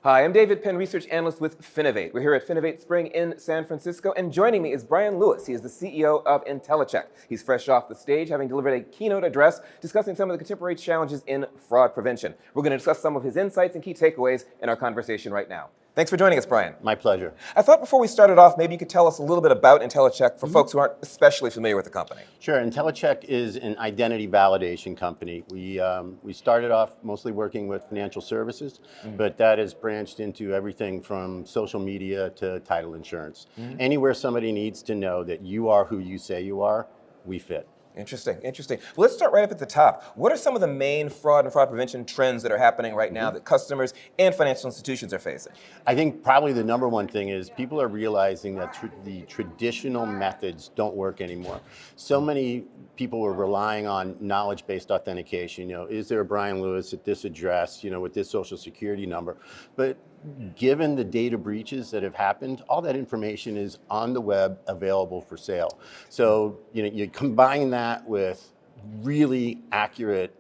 Hi, I'm David Penn, Research Analyst with Finovate. We're here at Finovate Spring in San Francisco, and joining me is Bryan Lewis. He is the CEO of Intellicheck. He's fresh off the stage, having delivered a keynote address discussing some of the contemporary challenges in fraud prevention. We're going to discuss some of his insights and key takeaways in our conversation right now. Thanks for joining us, Bryan. My pleasure. I thought before we started off, maybe you could tell us a little bit about Intellicheck for folks who aren't especially familiar with the company. Sure. Intellicheck is an identity validation company. We started off mostly working with financial services, but that has branched into everything from social media to title insurance. Anywhere somebody needs to know that you are who you say you are, we fit. Interesting. Well, let's start right up at the top. What are some of the main fraud and fraud prevention trends that are happening right now that customers and financial institutions are facing? I think probably the number one thing is people are realizing that the traditional methods don't work anymore. So many people are relying on knowledge-based authentication. Is there a Bryan Lewis at this address, with this social security number? But given the data breaches that have happened, all that information is on the web available for sale. So, you combine that with really accurate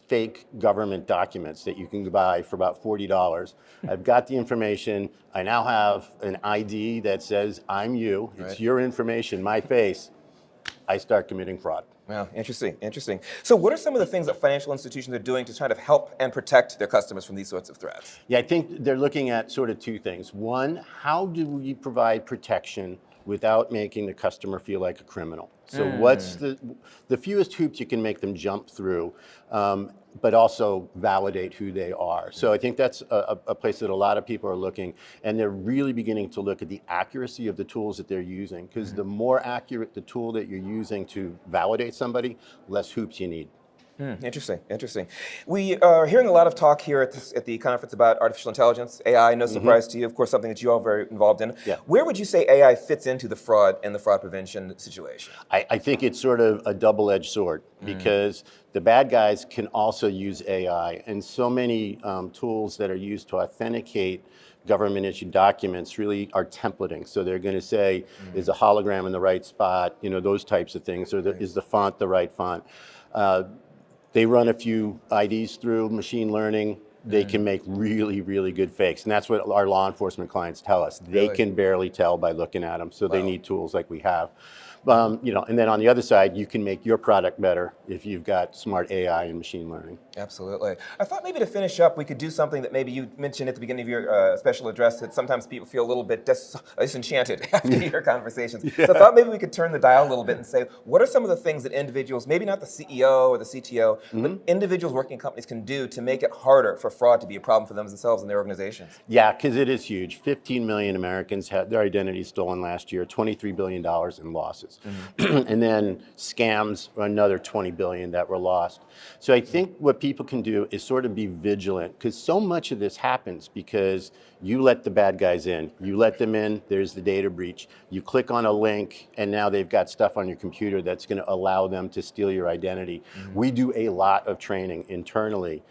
fake government documents that you can buy for about $40. I've got the information. I now have an ID that says I'm you. It's your information, my face. I start committing fraud. Wow, interesting. So what are some of the things that financial institutions are doing to try to help and protect their customers from these sorts of threats? Yeah, I think they're looking at sort of two things. One, how do we provide protection without making the customer feel like a criminal? So what's the fewest hoops you can make them jump through, but also validate who they are. So I think that's a place that a lot of people are looking, and they're really beginning to look at the accuracy of the tools that they're using, because the more accurate the tool that you're using to validate somebody, less hoops you need. Interesting. We are hearing a lot of talk here at the conference about artificial intelligence, AI, no surprise to you, of course, something that you all are very involved in. Yeah. Where would you say AI fits into the fraud and the fraud prevention situation? I think it's sort of a double-edged sword, because the bad guys can also use AI, and so many tools that are used to authenticate government-issued documents really are templating. So they're going to say, is a hologram in the right spot, those types of things, or is the font the right font? They run a few IDs through machine learning. They can make really, really good fakes. And that's what our law enforcement clients tell us. They can barely tell by looking at them. So they need tools like we have. And then on the other side, you can make your product better if you've got smart AI and machine learning. Absolutely. I thought maybe to finish up, we could do something that maybe you mentioned at the beginning of your special address, that sometimes people feel a little bit disenchanted after your conversations. Yeah. So I thought maybe we could turn the dial a little bit and say, what are some of the things that individuals, maybe not the CEO or the CTO, but individuals working in companies can do to make it harder for fraud to be a problem for themselves and their organizations? Yeah, because it is huge. 15 million Americans had their identity stolen last year, $23 billion in losses. And then scams, another 20 billion that were lost. So I think what people can do is sort of be vigilant, because so much of this happens because you let the bad guys in. You let them in, there's the data breach. You click on a link, and now they've got stuff on your computer that's going to allow them to steal your identity. We do a lot of training internally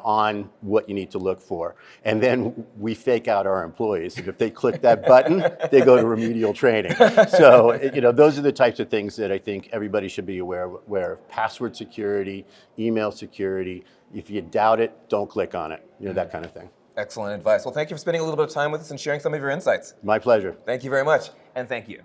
on what you need to look for. And then we fake out our employees. If they click that button, they go to remedial training. So those are the types of things that I think everybody should be aware of. Password security, email security. If you doubt it, don't click on it. That kind of thing. Excellent advice. Well, thank you for spending a little bit of time with us and sharing some of your insights. My pleasure. Thank you very much, and thank you.